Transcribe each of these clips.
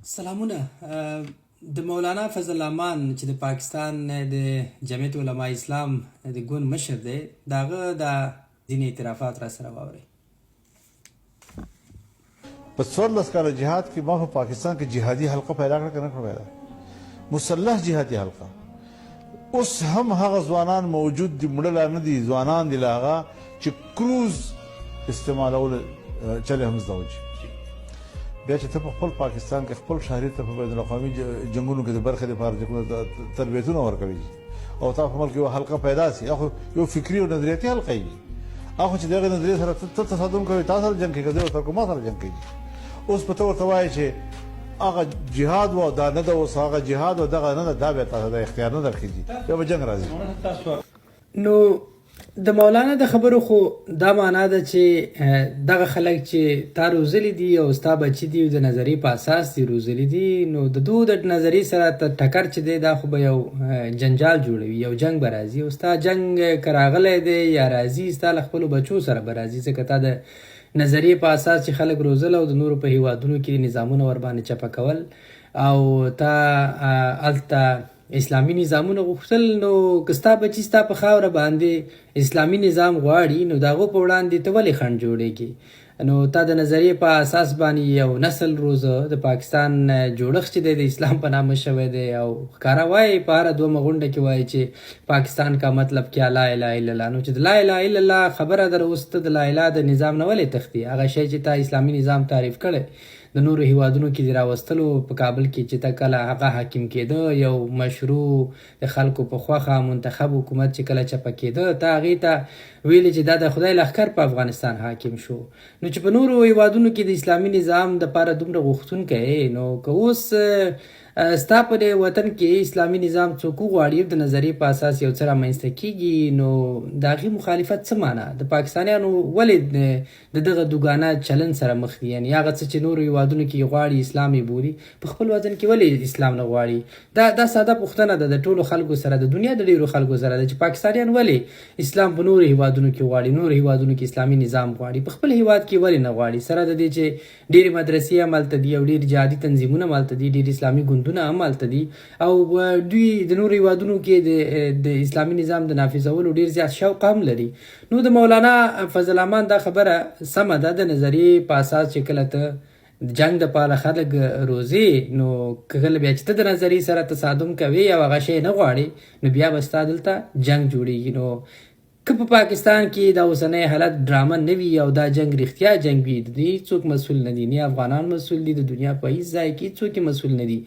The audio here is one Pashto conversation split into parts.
سلامونه. د مولانا فضل الرحمن چې د پاکستان د جمعیت علماء اسلام د ګوند مشر دی، د هغه د ځینې اعترافات را سره واورئ. په 14 کاله جهاد کې ما په پاکستان کې جهادي حلقه پیدا کړه که نه کړه پیدا، مسلح جهادي حلقه. اوس هم هغه ځوانان موجود دي، مړه لا نه دي، ځوانان دي لا هغه چې کروز استعمالول چلې هم زده وچي. بیا چې ته په خپل پاکستان کې خپل شهري ته په بین الاقوامي جنګونو کې د برخې لپاره تربیتونه ورکوي او تا په ملک یو حلقه پیدا سي، هغه یو فکري او نظریاتي حلقه وي. هغه چې دغه نظریې سره ته تصادم کوي، تا سره جنګ کوي، ورته کوم سره جنګ کوي. اوس په تو ورته وایي چې هغه جهاد و دا نه ده، اوس هغه جهاد و دغه نه ده، دا بیا تاسو د اختیار نه درکېږي، بیا به جنګ راځي. نو د مولانا د خبرو خو دا معنا ده چې دغه خلک چې تا روزلی دي او ستا بچي دي د نظریې په اساس دي روزلی دي، نو د دوی د نظریې سره ټکر چې دی دا خو به یو جنجال جوړوي، یو جنګ به راځي او ستا جنګ که راغلی دی یا راځي ستا له خپلو بچو سره به راځي، ځکه تا د نظریې په اساس چې خلک روزل او د نورو په هیوادونو کې نظامونه ورباندې چپه کول او تا هلته اسلامي نظامونه غوښتل، نو که ستا بچي ستا په خاوره باندې اسلامي نظام غواړي نو د هغو په وړاندې ته ولې خنډ جوړېږي؟ نو تا د نظریې په اساس باندې یو نسل روزه، د پاکستان جوړښت چې دی د اسلام په نامه شوی دی او ښکاره وایي په هره دومه غونډه کې وایي چې پاکستان کا مطلب کیا لا اله الا الله. نو چې د لا اله الا الله خبره در اوس ته د لا اله د نظام نه ولې تښتي؟ هغه شی چې تا اسلامي نظام تعریف کړی د نورو هیوادونو کې د راوستلو په کابل کې چې ته کله هغه حاکم کېده، یو مشروع د خلکو په خوښه منتخب حکومت چې کله چپه کېده، ته هغې ته ویلې چې دا د خدای لښکر په افغانستان حاکم شو. نو چې په نورو هیوادونو کې د اسلامي نظام دپاره دومره غوښتونکی، نو که اوس ستا په دې وطن کې اسلامي نظام څوک وغواړي د نظریې په اساس یو څه رامنځته کېږي، نو د هغې مخالفت څه معنا؟ د پاکستانیانو ولې د دغه دوګانه چلن سره مخ دي؟ یعنې هغه څه چې نورو هیوادونو کې غواړي اسلام یې بولي، په خپل وطن کې ولې اسلام نه غواړي؟ دا ساده پوښتنه ده د ټولو خلکو سره، د دنیا د ډېرو خلکو سره ده چې پاکستانیان ولې اسلام په نورو هیوادونو کې غواړي، نورو هیوادونو کې اسلامي نظام غواړي، په خپل هیواد کې ولې نه غواړي؟ سره د دې چې ډېرې مدرسې هم هلته دي او ډېر جهادي تنظیمونه هم هلته دي، ډېر اسلامي ګوندونه هم هلته دي او دوی د نورو هیوادونو کې د اسلامي نظام د نافذولو ډېر زیات شوق هم لري. نو د مولانا فضل الرحمن دا خبره سمه ده، د نظریې په اساس چې کله ته جنګ دپاره خلک روزي، نو کله بیا چې ته د نظریې سره تصادم کوي او هغه شی نه غواړي، نو بیا به ستا دلته جنګ جوړېږي. نو که په پاکستان کې دا اوسنی حالت ډرامه نه وي او دا جنګ رښتیا جنګ وي، د دې څوک مسؤل نه دي، نه افغانان مسؤل دي، د دنیا په هېڅ ځای کې څوک مسؤل نه دي.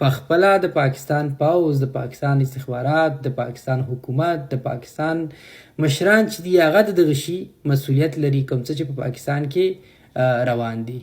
په خپله د پاکستان پوځ، د پاکستان استخبارات، د پاکستان حکومت، د پاکستان مشران چې دي هغه د دغه شي مسؤلیت لري، کوم څه چې په پاکستان کې روان دي.